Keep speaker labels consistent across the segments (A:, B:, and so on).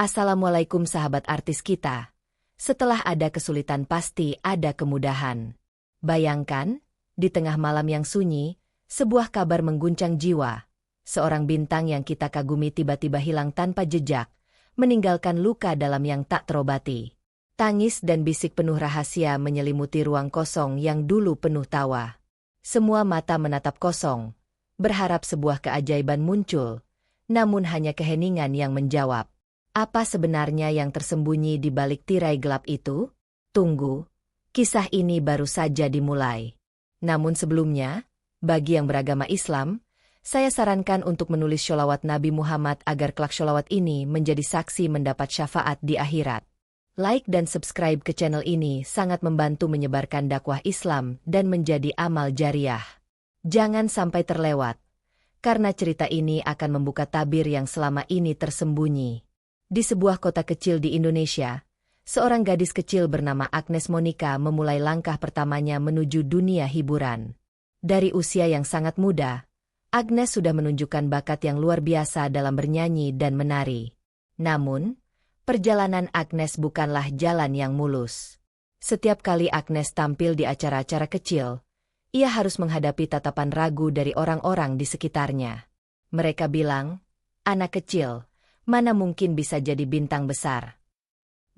A: Assalamualaikum sahabat artis kita. Setelah ada kesulitan pasti ada kemudahan. Bayangkan, di tengah malam yang sunyi, sebuah kabar mengguncang jiwa. Seorang bintang yang kita kagumi tiba-tiba hilang tanpa jejak, meninggalkan luka dalam yang tak terobati. Tangis dan bisik penuh rahasia menyelimuti ruang kosong yang dulu penuh tawa. Semua mata menatap kosong, berharap sebuah keajaiban muncul, namun hanya keheningan yang menjawab. Apa sebenarnya yang tersembunyi di balik tirai gelap itu? Tunggu, kisah ini baru saja dimulai. Namun sebelumnya, bagi yang beragama Islam, saya sarankan untuk menulis sholawat Nabi Muhammad agar kelak sholawat ini menjadi saksi mendapat syafaat di akhirat. Like dan subscribe ke channel ini sangat membantu menyebarkan dakwah Islam dan menjadi amal jariah. Jangan sampai terlewat, karena cerita ini akan membuka tabir yang selama ini tersembunyi. Di sebuah kota kecil di Indonesia, seorang gadis kecil bernama Agnes Monica memulai langkah pertamanya menuju dunia hiburan. Dari usia yang sangat muda, Agnes sudah menunjukkan bakat yang luar biasa dalam bernyanyi dan menari. Namun, perjalanan Agnes bukanlah jalan yang mulus. Setiap kali Agnes tampil di acara-acara kecil, ia harus menghadapi tatapan ragu dari orang-orang di sekitarnya. Mereka bilang, "Anak kecil, mana mungkin bisa jadi bintang besar?"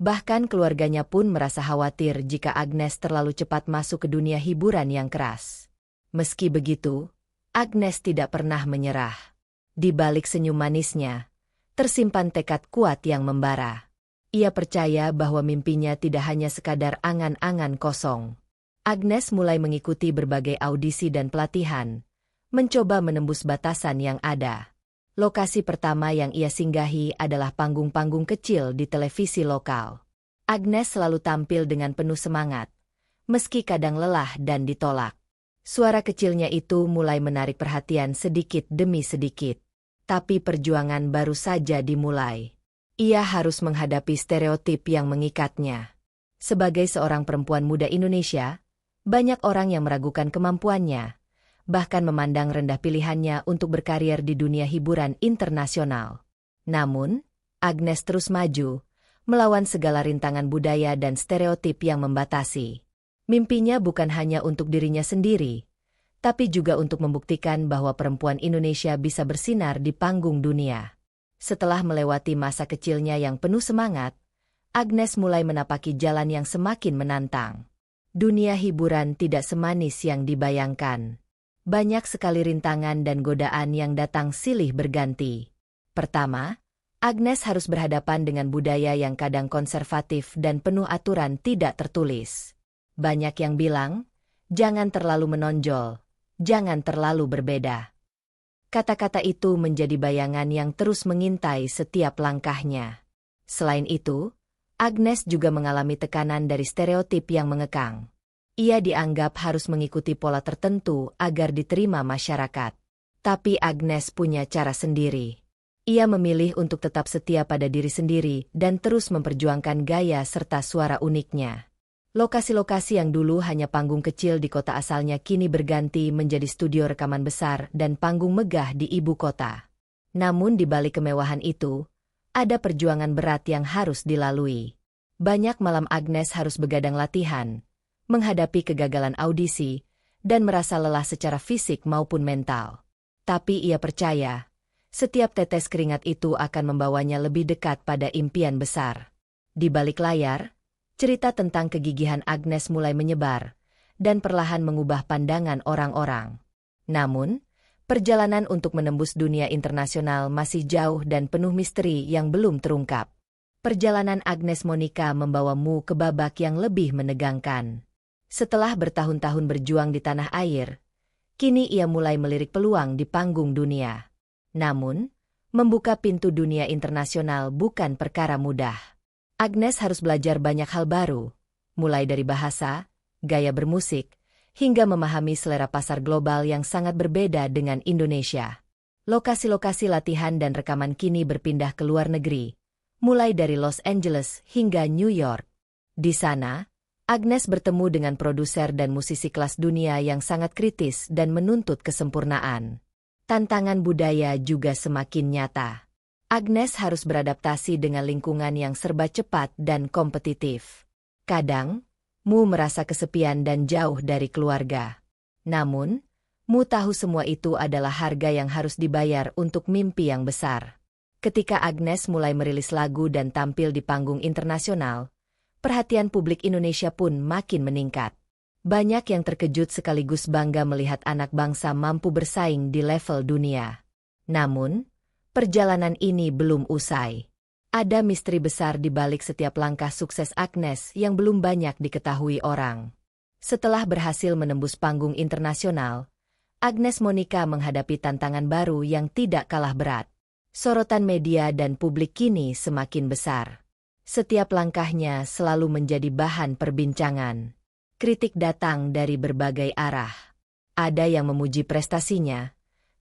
A: Bahkan keluarganya pun merasa khawatir jika Agnes terlalu cepat masuk ke dunia hiburan yang keras. Meski begitu, Agnes tidak pernah menyerah. Di balik senyum manisnya, tersimpan tekad kuat yang membara. Ia percaya bahwa mimpinya tidak hanya sekadar angan-angan kosong. Agnes mulai mengikuti berbagai audisi dan pelatihan, mencoba menembus batasan yang ada. Lokasi pertama yang ia singgahi adalah panggung-panggung kecil di televisi lokal. Agnes selalu tampil dengan penuh semangat, meski kadang lelah dan ditolak. Suara kecilnya itu mulai menarik perhatian sedikit demi sedikit. Tapi perjuangan baru saja dimulai. Ia harus menghadapi stereotip yang mengikatnya. Sebagai seorang perempuan muda Indonesia, banyak orang yang meragukan kemampuannya, bahkan memandang rendah pilihannya untuk berkarir di dunia hiburan internasional. Namun, Agnes terus maju, melawan segala rintangan budaya dan stereotip yang membatasi. Mimpinya bukan hanya untuk dirinya sendiri, tapi juga untuk membuktikan bahwa perempuan Indonesia bisa bersinar di panggung dunia. Setelah melewati masa kecilnya yang penuh semangat, Agnes mulai menapaki jalan yang semakin menantang. Dunia hiburan tidak semanis yang dibayangkan. Banyak sekali rintangan dan godaan yang datang silih berganti. Pertama, Agnes harus berhadapan dengan budaya yang kadang konservatif dan penuh aturan tidak tertulis. Banyak yang bilang, jangan terlalu menonjol, jangan terlalu berbeda. Kata-kata itu menjadi bayangan yang terus mengintai setiap langkahnya. Selain itu, Agnes juga mengalami tekanan dari stereotip yang mengekang. Ia dianggap harus mengikuti pola tertentu agar diterima masyarakat. Tapi Agnes punya cara sendiri. Ia memilih untuk tetap setia pada diri sendiri dan terus memperjuangkan gaya serta suara uniknya. Lokasi-lokasi yang dulu hanya panggung kecil di kota asalnya kini berganti menjadi studio rekaman besar dan panggung megah di ibu kota. Namun di balik kemewahan itu, ada perjuangan berat yang harus dilalui. Banyak malam Agnes harus begadang latihan, menghadapi kegagalan audisi, dan merasa lelah secara fisik maupun mental. Tapi ia percaya, setiap tetes keringat itu akan membawanya lebih dekat pada impian besar. Di balik layar, cerita tentang kegigihan Agnes mulai menyebar, dan perlahan mengubah pandangan orang-orang. Namun, perjalanan untuk menembus dunia internasional masih jauh dan penuh misteri yang belum terungkap. Perjalanan Agnes Monica membawamu ke babak yang lebih menegangkan. Setelah bertahun-tahun berjuang di tanah air, kini ia mulai melirik peluang di panggung dunia. Namun, membuka pintu dunia internasional bukan perkara mudah. Agnes harus belajar banyak hal baru, mulai dari bahasa, gaya bermusik, hingga memahami selera pasar global yang sangat berbeda dengan Indonesia. Lokasi-lokasi latihan dan rekaman kini berpindah ke luar negeri, mulai dari Los Angeles hingga New York. Di sana, Agnes bertemu dengan produser dan musisi kelas dunia yang sangat kritis dan menuntut kesempurnaan. Tantangan budaya juga semakin nyata. Agnes harus beradaptasi dengan lingkungan yang serba cepat dan kompetitif. Kadang, Mu merasa kesepian dan jauh dari keluarga. Namun, Mu tahu semua itu adalah harga yang harus dibayar untuk mimpi yang besar. Ketika Agnes mulai merilis lagu dan tampil di panggung internasional, perhatian publik Indonesia pun makin meningkat. Banyak yang terkejut sekaligus bangga melihat anak bangsa mampu bersaing di level dunia. Namun, perjalanan ini belum usai. Ada misteri besar di balik setiap langkah sukses Agnes yang belum banyak diketahui orang. Setelah berhasil menembus panggung internasional, Agnes Monica menghadapi tantangan baru yang tidak kalah berat. Sorotan media dan publik kini semakin besar. Setiap langkahnya selalu menjadi bahan perbincangan. Kritik datang dari berbagai arah. Ada yang memuji prestasinya,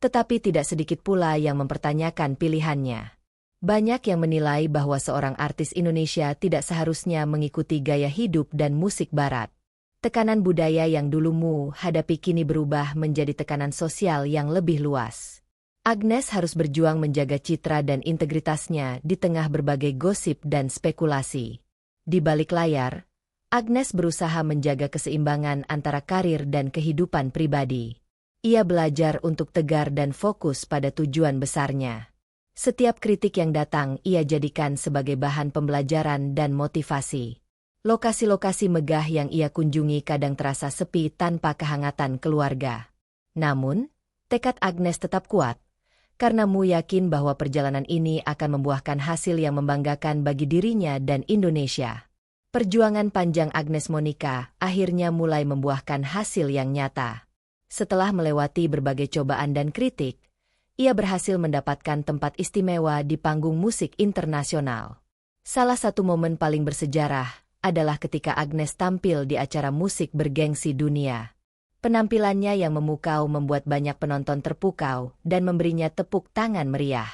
A: tetapi tidak sedikit pula yang mempertanyakan pilihannya. Banyak yang menilai bahwa seorang artis Indonesia tidak seharusnya mengikuti gaya hidup dan musik barat. Tekanan budaya yang dulu Mu hadapi kini berubah menjadi tekanan sosial yang lebih luas. Agnes harus berjuang menjaga citra dan integritasnya di tengah berbagai gosip dan spekulasi. Di balik layar, Agnes berusaha menjaga keseimbangan antara karir dan kehidupan pribadi. Ia belajar untuk tegar dan fokus pada tujuan besarnya. Setiap kritik yang datang ia jadikan sebagai bahan pembelajaran dan motivasi. Lokasi-lokasi megah yang ia kunjungi kadang terasa sepi tanpa kehangatan keluarga. Namun, tekad Agnes tetap kuat, karena Mu yakin bahwa perjalanan ini akan membuahkan hasil yang membanggakan bagi dirinya dan Indonesia. Perjuangan panjang Agnes Monica akhirnya mulai membuahkan hasil yang nyata. Setelah melewati berbagai cobaan dan kritik, ia berhasil mendapatkan tempat istimewa di panggung musik internasional. Salah satu momen paling bersejarah adalah ketika Agnes tampil di acara musik bergengsi dunia. Penampilannya yang memukau membuat banyak penonton terpukau dan memberinya tepuk tangan meriah.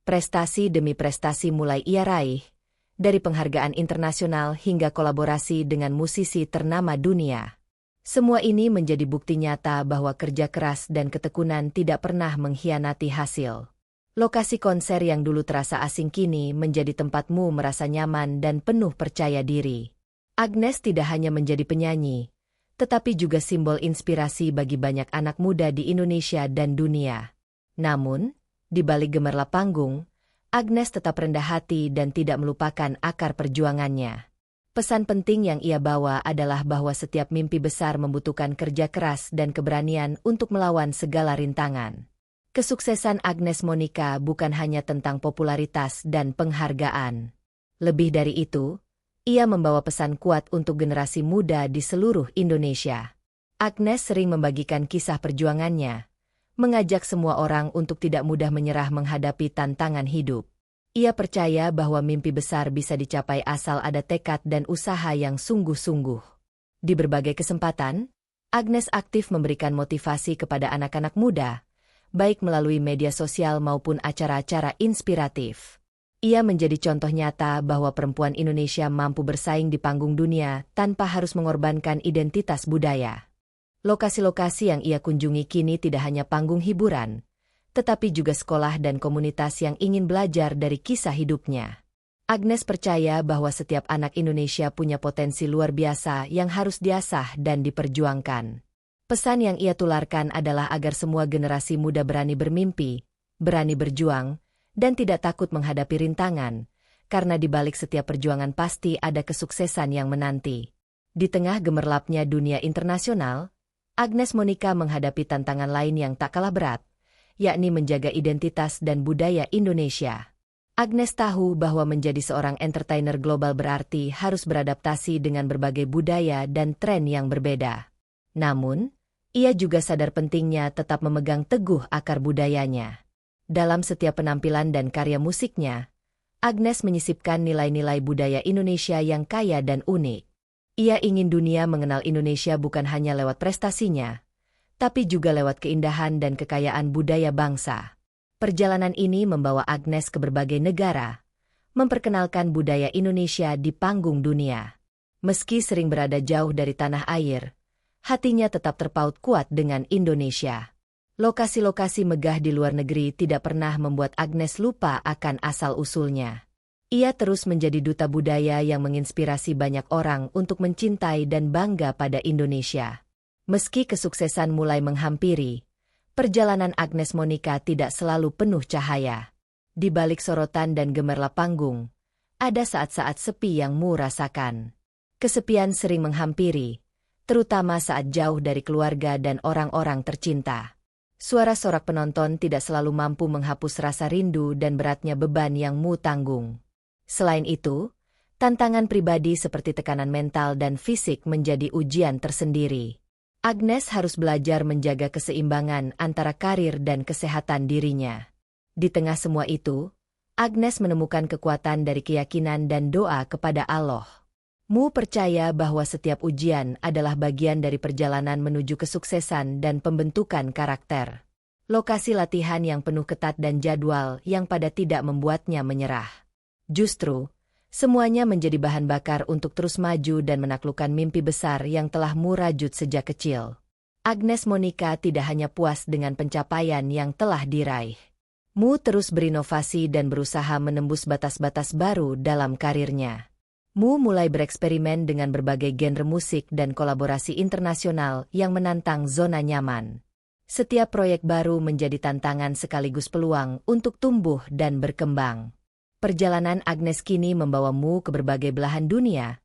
A: Prestasi demi prestasi mulai ia raih, dari penghargaan internasional hingga kolaborasi dengan musisi ternama dunia. Semua ini menjadi bukti nyata bahwa kerja keras dan ketekunan tidak pernah mengkhianati hasil. Lokasi konser yang dulu terasa asing kini menjadi tempat Mu merasa nyaman dan penuh percaya diri. Agnes tidak hanya menjadi penyanyi, tetapi juga simbol inspirasi bagi banyak anak muda di Indonesia dan dunia. Namun, di balik gemerlap panggung, Agnes tetap rendah hati dan tidak melupakan akar perjuangannya. Pesan penting yang ia bawa adalah bahwa setiap mimpi besar membutuhkan kerja keras dan keberanian untuk melawan segala rintangan. Kesuksesan Agnes Monica bukan hanya tentang popularitas dan penghargaan. Lebih dari itu, ia membawa pesan kuat untuk generasi muda di seluruh Indonesia. Agnes sering membagikan kisah perjuangannya, mengajak semua orang untuk tidak mudah menyerah menghadapi tantangan hidup. Ia percaya bahwa mimpi besar bisa dicapai asal ada tekad dan usaha yang sungguh-sungguh. Di berbagai kesempatan, Agnes aktif memberikan motivasi kepada anak-anak muda, baik melalui media sosial maupun acara-acara inspiratif. Ia menjadi contoh nyata bahwa perempuan Indonesia mampu bersaing di panggung dunia tanpa harus mengorbankan identitas budaya. Lokasi-lokasi yang ia kunjungi kini tidak hanya panggung hiburan, tetapi juga sekolah dan komunitas yang ingin belajar dari kisah hidupnya. Agnes percaya bahwa setiap anak Indonesia punya potensi luar biasa yang harus diasah dan diperjuangkan. Pesan yang ia tularkan adalah agar semua generasi muda berani bermimpi, berani berjuang, dan tidak takut menghadapi rintangan, karena di balik setiap perjuangan pasti ada kesuksesan yang menanti. Di tengah gemerlapnya dunia internasional, Agnes Monica menghadapi tantangan lain yang tak kalah berat, yakni menjaga identitas dan budaya Indonesia. Agnes tahu bahwa menjadi seorang entertainer global berarti harus beradaptasi dengan berbagai budaya dan tren yang berbeda. Namun, ia juga sadar pentingnya tetap memegang teguh akar budayanya. Dalam setiap penampilan dan karya musiknya, Agnes menyisipkan nilai-nilai budaya Indonesia yang kaya dan unik. Ia ingin dunia mengenal Indonesia bukan hanya lewat prestasinya, tapi juga lewat keindahan dan kekayaan budaya bangsa. Perjalanan ini membawa Agnes ke berbagai negara, memperkenalkan budaya Indonesia di panggung dunia. Meski sering berada jauh dari tanah air, hatinya tetap terpaut kuat dengan Indonesia. Lokasi-lokasi megah di luar negeri tidak pernah membuat Agnes lupa akan asal-usulnya. Ia terus menjadi duta budaya yang menginspirasi banyak orang untuk mencintai dan bangga pada Indonesia. Meski kesuksesan mulai menghampiri, perjalanan Agnes Monica tidak selalu penuh cahaya. Di balik sorotan dan gemerlap panggung, ada saat-saat sepi yang Mu rasakan. Kesepian sering menghampiri, terutama saat jauh dari keluarga dan orang-orang tercinta. Suara sorak penonton tidak selalu mampu menghapus rasa rindu dan beratnya beban yang Mu tanggung. Selain itu, tantangan pribadi seperti tekanan mental dan fisik menjadi ujian tersendiri. Agnes harus belajar menjaga keseimbangan antara karir dan kesehatan dirinya. Di tengah semua itu, Agnes menemukan kekuatan dari keyakinan dan doa kepada Allah. Mu percaya bahwa setiap ujian adalah bagian dari perjalanan menuju kesuksesan dan pembentukan karakter. Lokasi latihan yang penuh ketat dan jadwal yang pada tidak membuatnya menyerah. Justru, semuanya menjadi bahan bakar untuk terus maju dan menaklukkan mimpi besar yang telah Mu rajut sejak kecil. Agnes Monica tidak hanya puas dengan pencapaian yang telah diraih. Mu terus berinovasi dan berusaha menembus batas-batas baru dalam karirnya. Mu mulai bereksperimen dengan berbagai genre musik dan kolaborasi internasional yang menantang zona nyaman. Setiap proyek baru menjadi tantangan sekaligus peluang untuk tumbuh dan berkembang. Perjalanan Agnes kini membawa Mu ke berbagai belahan dunia,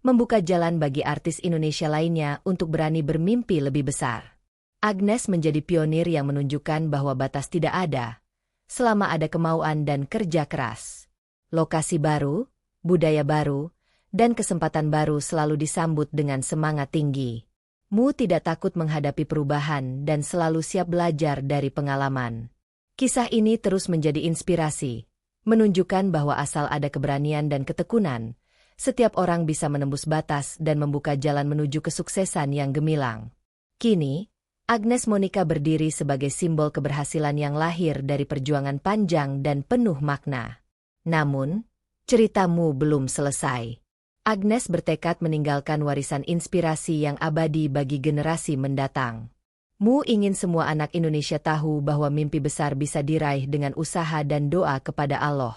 A: membuka jalan bagi artis Indonesia lainnya untuk berani bermimpi lebih besar. Agnes menjadi pionir yang menunjukkan bahwa batas tidak ada, selama ada kemauan dan kerja keras. Lokasi baru, budaya baru, dan kesempatan baru selalu disambut dengan semangat tinggi. Mu tidak takut menghadapi perubahan dan selalu siap belajar dari pengalaman. Kisah ini terus menjadi inspirasi, menunjukkan bahwa asal ada keberanian dan ketekunan, setiap orang bisa menembus batas dan membuka jalan menuju kesuksesan yang gemilang. Kini, Agnes Monica berdiri sebagai simbol keberhasilan yang lahir dari perjuangan panjang dan penuh makna. Namun, ceritamu belum selesai. Agnes bertekad meninggalkan warisan inspirasi yang abadi bagi generasi mendatang. Mu ingin semua anak Indonesia tahu bahwa mimpi besar bisa diraih dengan usaha dan doa kepada Allah.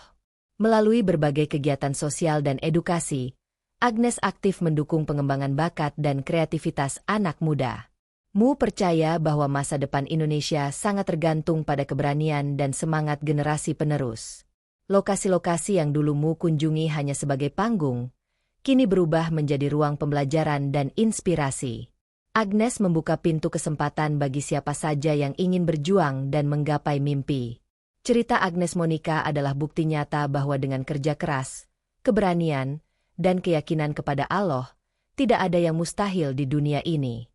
A: Melalui berbagai kegiatan sosial dan edukasi, Agnes aktif mendukung pengembangan bakat dan kreativitas anak muda. Mu percaya bahwa masa depan Indonesia sangat tergantung pada keberanian dan semangat generasi penerus. Lokasi-lokasi yang dulu Mu kunjungi hanya sebagai panggung, kini berubah menjadi ruang pembelajaran dan inspirasi. Agnes membuka pintu kesempatan bagi siapa saja yang ingin berjuang dan menggapai mimpi. Cerita Agnes Monica adalah bukti nyata bahwa dengan kerja keras, keberanian, dan keyakinan kepada Allah, tidak ada yang mustahil di dunia ini.